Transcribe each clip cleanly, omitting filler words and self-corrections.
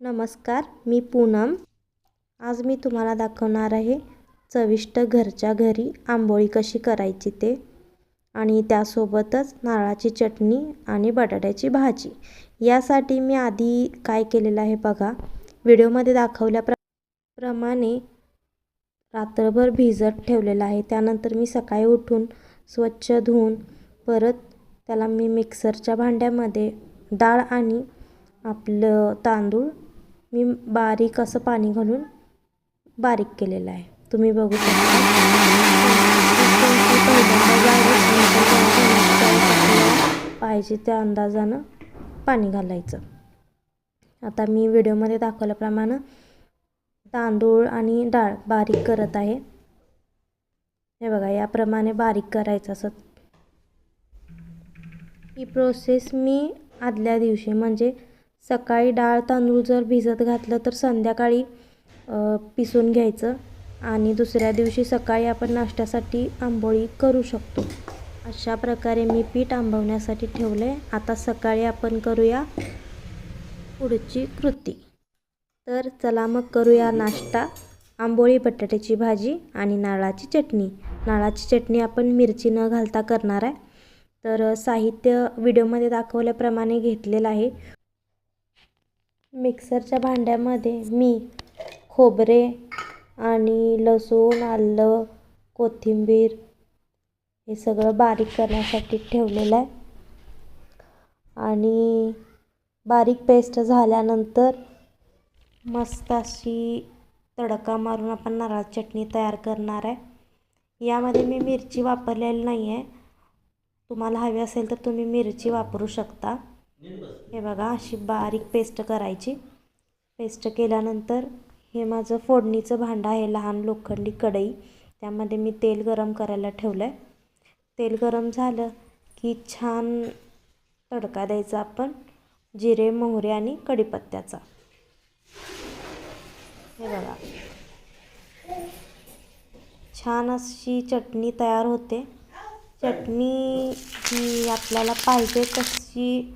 नमस्कार, मी पूनम। आज मी तुम्हाला दाखवणार आहे चविष्ट घरच्या घरी आंबोळी कशी करायची ते, आणि त्यासोबतच नारळाची चटणी आणि बटाट्याची भाजी। यासाठी मी आधी काय केलेलं आहे बघा, व्हिडिओमध्ये दाखवल्याप्रमाणे रात्रभर भिजत ठेवलेलं आहे। त्यानंतर मी सकाळी उठून स्वच्छ धुवून परत त्याला मी मिक्सरच्या भांड्यामध्ये डाळ आणि आपलं तांदूळ मी बारीक असं पाणी घालून बारीक केलेलं आहे। तुम्ही बघू शकता। पाहिजे त्या अंदाजानं पाणी घालायचं। आता मी व्हिडिओमध्ये दाखवल्याप्रमाणे तांदूळ आणि डाळ बारीक करत आहे। हे बघा, याप्रमाणे बारीक करायचं असं। ही प्रोसेस मी आदल्या दिवशी म्हणजे सकाळी डाळ तांदूळ जर भिजत घातलं तर संध्याकाळी पिसून घ्यायचं, आणि दुसऱ्या दिवशी सकाळी आपण नाश्त्यासाठी आंबोळी करू शकतो। अशा प्रकारे मी पीठ आंबवण्यासाठी ठेवले। आता सकाळी आपण करूया पुढची कृती। तर चला मग करूया नाश्ता। आंबोळी, बटाट्याची भाजी आणि नारळाची चटणी। नारळाची चटणी आपण मिरची न घालता करणार आहे। तर साहित्य व्हिडिओमध्ये दाखवल्याप्रमाणे घेतलेलं आहे। मिक्सरच्या भांड्यामध्ये मी खोबरे आणि लसूण, आलं, कोथिंबीर हे सगळं बारीक करण्यासाठी ठेवलेलं आहे। आणि बारीक पेस्ट झाल्यानंतर मस्त अशी तडका मारून आपण नारळाची चटणी तयार करणार आहे। यामध्ये मी मिरची वापरलेली नाही आहे। तुम्हाला हवी असेल तर तुम्ही मिरची वापरू शकता। हे बघा, अशी बारीक पेस्ट करायची। पेस्ट केल्यानंतर हे माझं फोडणीचं भांडं आहे, लहान लोखंडी कढई। त्यामध्ये मी तेल गरम करायला ठेवलं आहे। तेल गरम झालं की छान तडका द्यायचा आपण जिरे, मोहरी आणि कढीपत्त्याचा। हे बघा, छान अशी चटणी तयार होते। चटणी ही आपल्याला पाहिजे तशी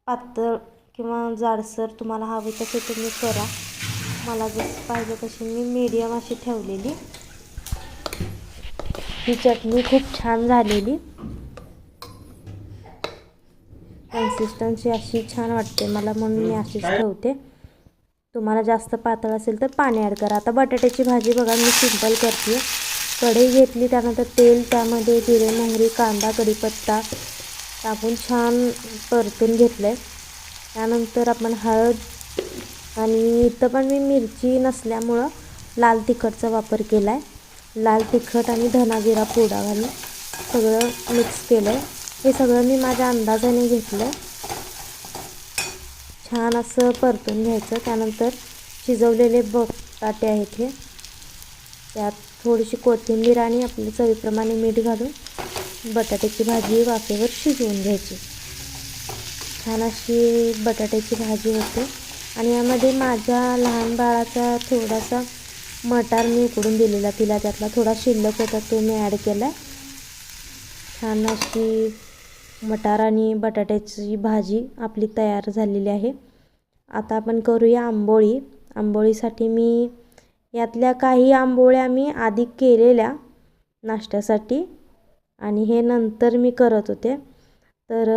पातळ किंवा जाडसर तुम्हाला हवी तशी तुम्ही करा। मला जशी पाहिजे तशी मी मीडियम अशी ठेवलेली। ही चटणी खूप छान झालेली। कन्सिस्टन्सी अशी छान वाटते मला, म्हणून मी अशीच ठेवते। तुम्हाला जास्त पातळ असेल तर पाणी ॲड करा। आता बटाट्याची भाजी बघा, मी सिंपल करते। कढई घेतली, त्यानंतर तेल, त्यामध्ये जिरे, मोहरी, कांदा, कढीपत्ता टाकून छान परतून घेतलं आहे। त्यानंतर आपण हळद, आणि इथं पण मी मिरची नसल्यामुळं लाल तिखटचा वापर केला आहे। लाल तिखट आणि धना जिरा पूड घालून सगळं मिक्स केलं आहे। हे सगळं मी माझ्या अंदाजाने घेतलं आहे। छान असं परतून घ्यायचं। त्यानंतर शिजवलेले बटाटे आहेत हे, त्यात थोडीशी कोथिंबीर आणि आपल्या चवीप्रमाणे मीठ घालून बटाट्याची भाजी वाफेवर शिजवून घ्यायची। छान अशी बटाट्याची भाजी होते। आणि यामध्ये माझ्या लहान बाळाचा थोडासा मटार मी उकडून दिलेला तिला, त्यातला थोडा शिल्लक होता तो मी ॲड केला। छान अशी मटार आणि बटाट्याची भाजी आपली तयार झालेली आहे। आता आपण करूया आंबोळी। आंबोळीसाठी मी यातल्या काही आंबोळ्या मी आधी केलेल्या नाश्त्यासाठी, आणि हे नंतर मी करत होते। तर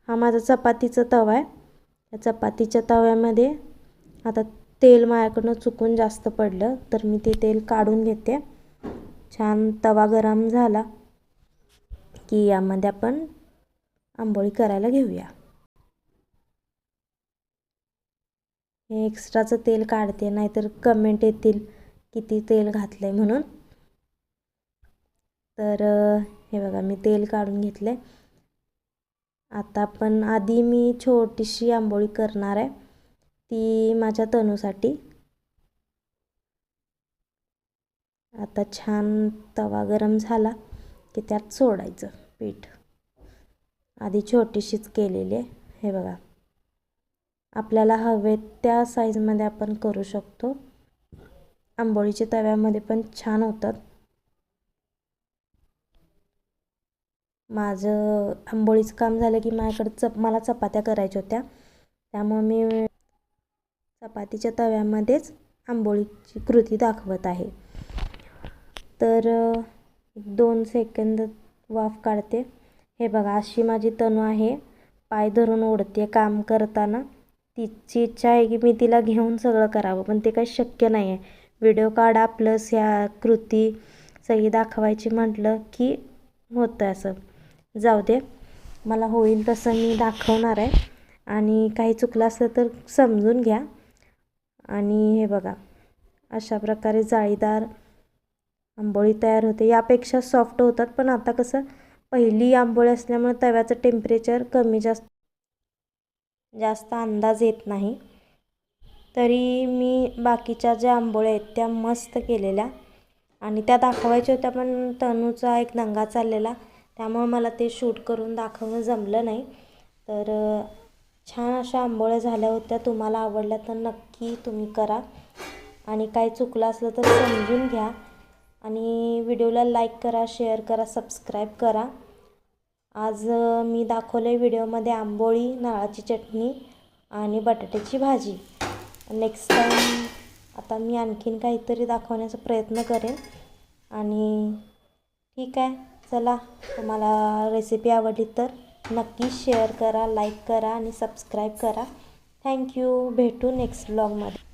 हा माझा चपातीचा तवा आहे। त्या चपातीच्या तव्यामध्ये आता तेल माझ्याकडून चुकून जास्त पडलं, तर मी ते तेल काढून घेते। छान तवा गरम झाला की यामध्ये आपण आंबोळी करायला घेऊया। हे एक्स्ट्राचं तेल काढते, नाहीतर कमेंट येतील किती तेल घातलंय म्हणून। तर हे बघा, मी तेल काढून घेतले। आता आपण आधी मी छोटीशी आंबोळी करणार आहे, ती माझ्या तनूसाठी। आता छान तवा गरम झाला की त्यात सोडायचं पीठ। आधी छोटीशीच केलेली आहे। हे बघा, आपल्याला हवे त्या साईजमध्ये आपण करू शकतो। आंबोळीच्या तव्यामध्ये पण छान होतात। माझं आंबोळीचं काम झालं की माझ्याकडे मला चपात्या करायच्या होत्या, त्यामुळे मी चपातीच्या तव्यामध्येच आंबोळीची कृती दाखवत आहे. तर 2 सेकंद वाफ काढते. हे बघा, अशी माझी तनू आहे, पाय धरून ओढते काम करताना. तिची इच्छा आहे की मी तिला घेऊन सगळं करावं, पण ते काही शक्य नाही आहे. व्हिडिओ काढा प्लस ह्या कृती सगळी दाखवायची म्हटलं की होतं असं. जाऊ दे, मला होईल तसं मी दाखवणार आहे आणि काही चुकलं असलं तर समजून घ्या. आणि हे बघा, अशा प्रकारे जाळीदार आंबोळी तयार होते. यापेक्षा सॉफ्ट होतात, पण आता कसं पहिली आंबोळी असल्यामुळे तव्याचं टेम्परेचर कमी जास्त अंदाज येत नाही. तरी मी बाकीच्या ज्या आंबोळ्या आहेत त्या मस्त केलेल्या आणि त्या दाखवायच्या होत्या, पण तनूचा एक दंगा चाललेला, त्यामुळे मला ते शूट करून दाखवणं जमलं नाही. तर छान अशा आंबोळ्या झाल्या होत्या. तुम्हाला आवडल्या तर नक्की तुम्ही करा आणि काही चुकलं असलं तर समजून घ्या. आणि व्हिडिओला लाईक करा, शेअर करा, सबस्क्राईब करा. आज मी दाखवले व्हिडिओमध्ये आंबोळी, नारळाची चटणी आणि बटाट्याची भाजी. नेक्स्ट टाईम आता मी आणखीन काहीतरी दाखवण्याचा प्रयत्न करेन. आणि ठीक आहे, चला, तुम्हाला रेसिपी आवडली तर नक्की शेअर करा, लाईक करा आणि सबस्क्राईब करा. थँक्यू. भेटू नेक्स्ट व्लॉगमध्ये.